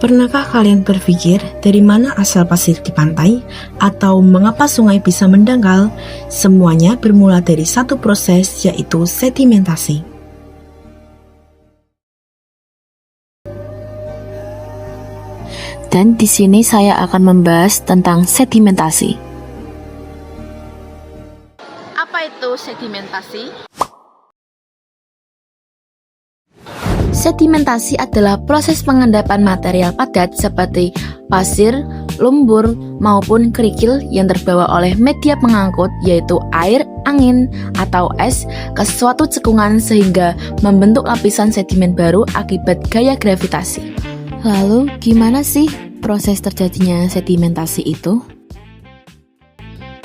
Pernahkah kalian berpikir dari mana asal pasir di pantai atau mengapa sungai bisa mendangkal? Semuanya bermula dari satu proses, yaitu sedimentasi. Dan di sini saya akan membahas tentang sedimentasi. Apa itu sedimentasi? Sedimentasi adalah proses pengendapan material padat seperti pasir, lumpur, maupun kerikil yang terbawa oleh media pengangkut yaitu air, angin, atau es ke suatu cekungan sehingga membentuk lapisan sedimen baru akibat gaya gravitasi. Lalu gimana sih proses terjadinya sedimentasi itu?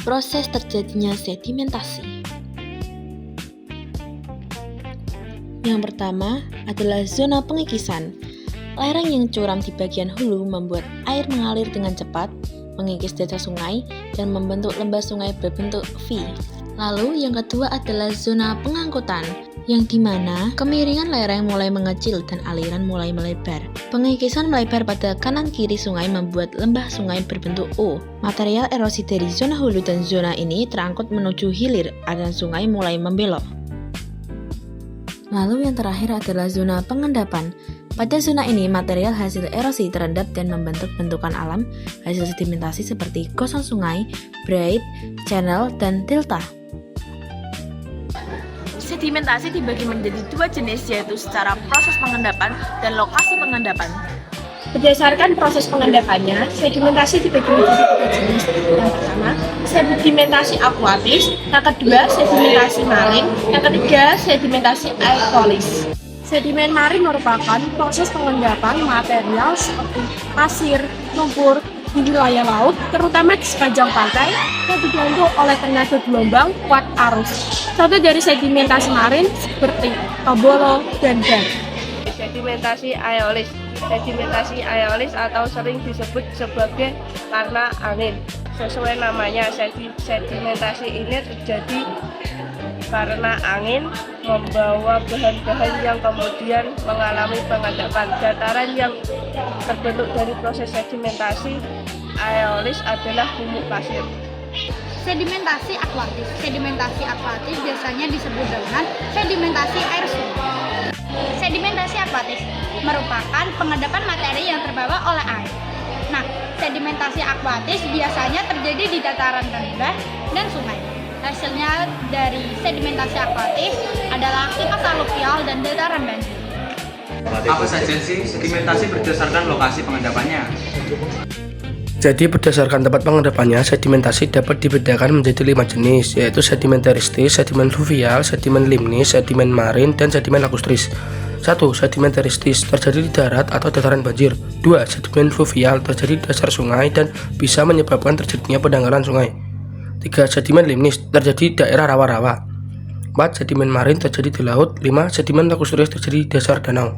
Proses terjadinya sedimentasi. Yang pertama adalah zona pengikisan. Lereng yang curam di bagian hulu membuat air mengalir dengan cepat, mengikis dasar sungai, dan membentuk lembah sungai berbentuk V. Lalu yang kedua adalah zona pengangkutan, yang dimana kemiringan lereng mulai mengecil dan aliran mulai melebar. Pengikisan melebar pada kanan kiri sungai membuat lembah sungai berbentuk O. Material erosi dari zona hulu dan zona ini terangkut menuju hilir, aliran sungai mulai membelok. Lalu yang terakhir adalah zona pengendapan. Pada zona ini, material hasil erosi terendap dan membentuk bentukan alam hasil sedimentasi seperti gosong sungai, braid, channel, dan delta. Sedimentasi dibagi menjadi dua jenis, yaitu secara proses pengendapan dan lokasi pengendapan. Berdasarkan proses pengendapannya, sedimentasi dibagi menjadi tiga jenis. Yang pertama, sedimentasi akuatis. Yang kedua, sedimentasi marin. Yang ketiga, sedimentasi aerolis. Sedimen marin merupakan proses pengendapan material seperti pasir, lumpur di wilayah laut, terutama di sepanjang pantai, yang dibantu oleh tenaga gelombang kuat arus. Contoh dari sedimentasi marin seperti Tobolo dan Bar. Sedimentasi aerolis. Sedimentasi aerolis atau sering disebut sebagai karena angin. Sesuai namanya, sedimentasi ini terjadi karena angin membawa bahan-bahan yang kemudian mengalami pengendapan. Dataran yang terbentuk dari proses sedimentasi aerolis adalah gumuk pasir. Sedimentasi akuatis. Sedimentasi akuatis biasanya disebut dengan sedimentasi air sungai. Sedimentasi akuatis merupakan pengendapan materi yang terbawa oleh air. Nah, sedimentasi akuatis biasanya terjadi di dataran rendah dan sungai. Hasilnya dari sedimentasi akuatis adalah kipas aluvial dan dataran banjir. Apa saja sih sedimentasi berdasarkan lokasi pengendapannya? Jadi berdasarkan tempat pengendapannya, sedimentasi dapat dibedakan menjadi 5 jenis, yaitu sedimen terestis, sedimen fluvial, sedimen limnis, sedimen marin, dan sedimen lakustris. 1. Sedimen terestis terjadi di darat atau dataran banjir. 2. Sedimen fluvial terjadi di dasar sungai dan bisa menyebabkan terjadinya pendangkalan sungai. 3. Sedimen limnis terjadi di daerah rawa-rawa. 4. Sedimen marin terjadi di laut. 5. Sedimen lakustris terjadi di dasar danau.